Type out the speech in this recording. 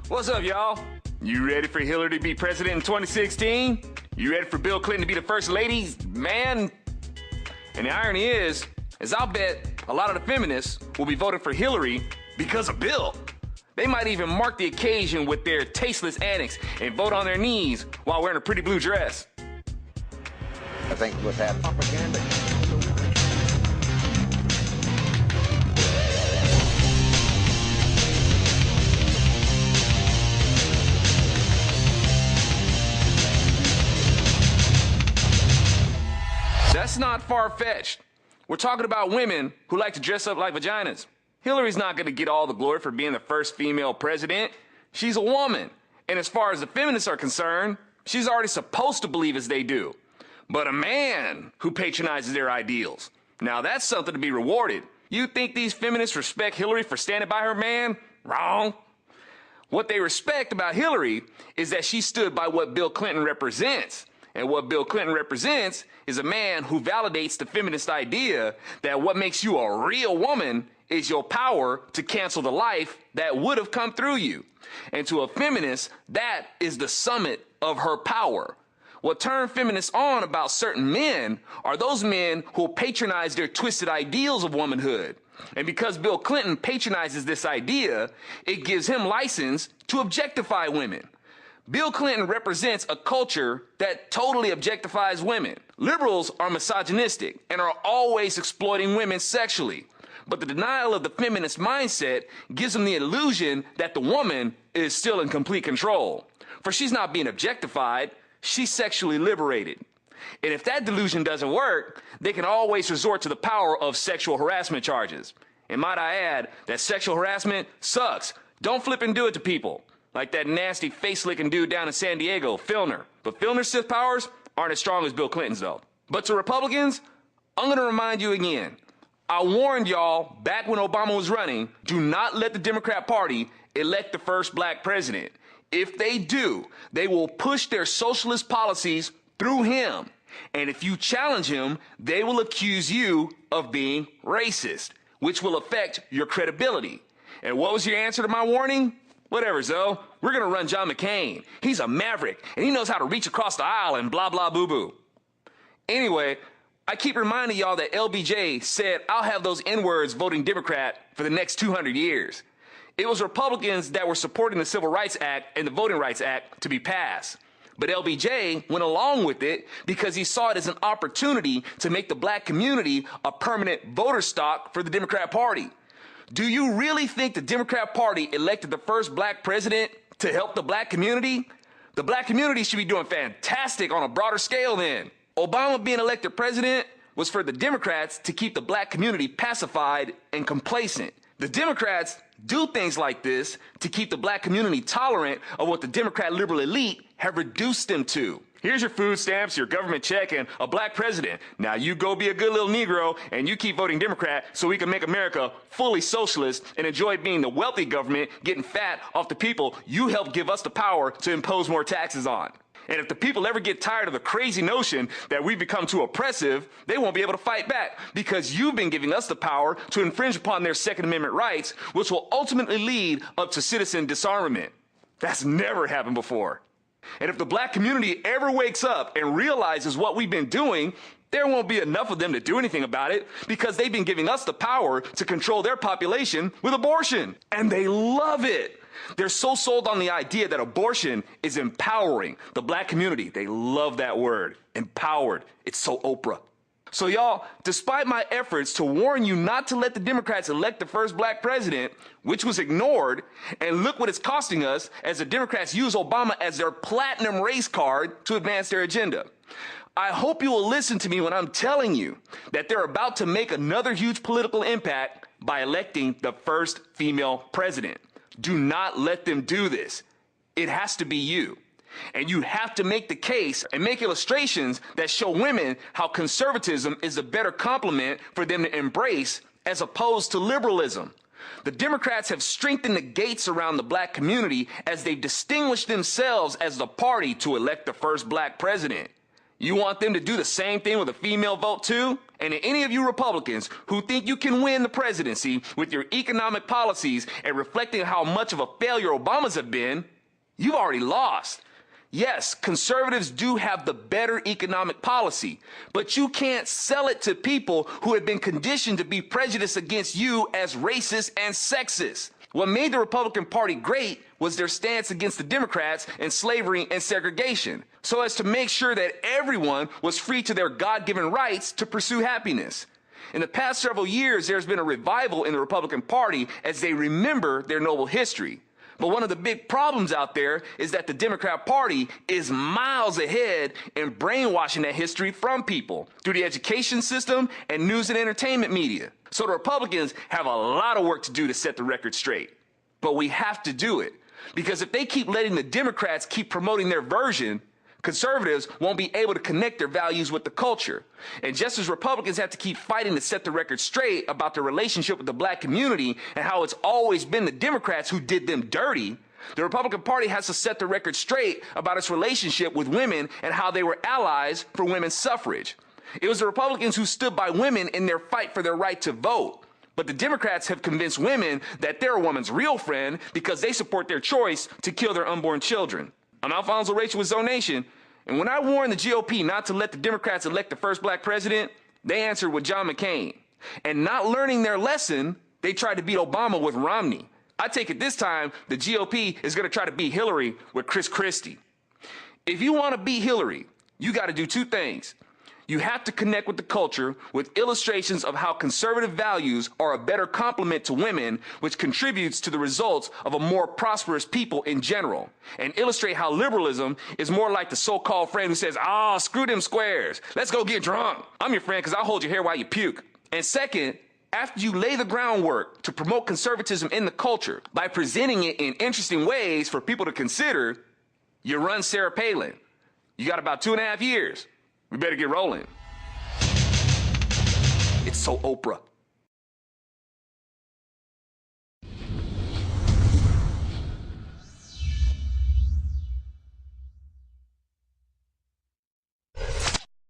What's up, y'all? You ready for Hillary to be president in 2016? You ready for Bill Clinton to be the first lady's man? And the irony is I'll bet a lot of the feminists will be voting for Hillary because of Bill. They might even mark the occasion with their tasteless antics and vote on their knees while wearing a pretty blue dress. I think with that propaganda. That's not far-fetched. We're talking about women who like to dress up like vaginas. Hillary's not going to get all the glory for being the first female president. She's a woman. And as far as the feminists are concerned, she's already supposed to believe as they do. But a man who patronizes their ideals, now that's something to be rewarded. You think these feminists respect Hillary for standing by her man? Wrong. What they respect about Hillary is that she stood by what Bill Clinton represents. And what Bill Clinton represents is a man who validates the feminist idea that what makes you a real woman is your power to cancel the life that would have come through you. And to a feminist, that is the summit of her power. What turned feminists on about certain men are those men who patronize their twisted ideals of womanhood. And because Bill Clinton patronizes this idea, it gives him license to objectify women. Bill Clinton represents a culture that totally objectifies women. Liberals are misogynistic and are always exploiting women sexually. But the denial of the feminist mindset gives them the illusion that the woman is still in complete control. For she's not being objectified, she's sexually liberated. And if that delusion doesn't work, they can always resort to the power of sexual harassment charges. And might I add that sexual harassment sucks. Don't flip and do it to people. Like that nasty face-licking dude down in San Diego, Filner. But Filner's Sith powers aren't as strong as Bill Clinton's, though. But to Republicans, I'm going to remind you again. I warned y'all back when Obama was running, do not let the Democrat Party elect the first black president. If they do, they will push their socialist policies through him. And if you challenge him, they will accuse you of being racist, which will affect your credibility. And what was your answer to my warning? Whatever, Zoe. We're going to run John McCain. He's a maverick, and he knows how to reach across the aisle and blah, blah, boo-boo. Anyway, I keep reminding y'all that LBJ said, I'll have those N-words voting Democrat for the next 200 years. It was Republicans that were supporting the Civil Rights Act and the Voting Rights Act to be passed. But LBJ went along with it because he saw it as an opportunity to make the black community a permanent voter stock for the Democrat Party. Do you really think the Democrat Party elected the first black president to help the black community? The black community should be doing fantastic on a broader scale then. Obama being elected president was for the Democrats to keep the black community pacified and complacent. The Democrats do things like this to keep the black community tolerant of what the Democrat liberal elite have reduced them to. Here's your food stamps, your government check, and a black president. Now you go be a good little Negro and you keep voting Democrat so we can make America fully socialist and enjoy being the wealthy government getting fat off the people you helped give us the power to impose more taxes on. And if the people ever get tired of the crazy notion that we've become too oppressive, they won't be able to fight back because you've been giving us the power to infringe upon their Second Amendment rights, which will ultimately lead up to citizen disarmament. That's never happened before. And if the black community ever wakes up and realizes what we've been doing, there won't be enough of them to do anything about it because they've been giving us the power to control their population with abortion. And they love it. They're so sold on the idea that abortion is empowering the black community. They love that word, empowered. It's so Oprah. So y'all, despite my efforts to warn you not to let the Democrats elect the first black president, which was ignored, and look what it's costing us as the Democrats use Obama as their platinum race card to advance their agenda. I hope you will listen to me when I'm telling you that they're about to make another huge political impact by electing the first female president. Do not let them do this. It has to be you. And you have to make the case and make illustrations that show women how conservatism is a better complement for them to embrace as opposed to liberalism. The Democrats have strengthened the gates around the black community as they've distinguished themselves as the party to elect the first black president. You want them to do the same thing with a female vote too? And to any of you Republicans who think you can win the presidency with your economic policies and reflecting how much of a failure Obama's have been, you've already lost. Yes, conservatives do have the better economic policy, but you can't sell it to people who have been conditioned to be prejudiced against you as racist and sexist. What made the Republican Party great was their stance against the Democrats and slavery and segregation, so as to make sure that everyone was free to their God-given rights to pursue happiness. In the past several years, there's been a revival in the Republican Party as they remember their noble history. But one of the big problems out there is that the Democrat Party is miles ahead in brainwashing that history from people through the education system and news and entertainment media. So the Republicans have a lot of work to do to set the record straight. But we have to do it, because if they keep letting the Democrats keep promoting their version, conservatives won't be able to connect their values with the culture. And just as Republicans have to keep fighting to set the record straight about their relationship with the black community and how it's always been the Democrats who did them dirty, the Republican Party has to set the record straight about its relationship with women and how they were allies for women's suffrage. It was the Republicans who stood by women in their fight for their right to vote. But the Democrats have convinced women that they're a woman's real friend because they support their choice to kill their unborn children. I'm Alfonso Rachel with Zonation, and when I warned the GOP not to let the Democrats elect the first black president, they answered with John McCain. And not learning their lesson, they tried to beat Obama with Romney. I take it this time, the GOP is going to try to beat Hillary with Chris Christie. If you want to beat Hillary, you got to do two things. You have to connect with the culture with illustrations of how conservative values are a better complement to women, which contributes to the results of a more prosperous people in general, and illustrate how liberalism is more like the so-called friend who says, screw them squares. Let's go get drunk. I'm your friend because I'll hold your hair while you puke. And second, after you lay the groundwork to promote conservatism in the culture by presenting it in interesting ways for people to consider, you run Sarah Palin. You got about 2.5 years. We better get rolling. It's so Oprah.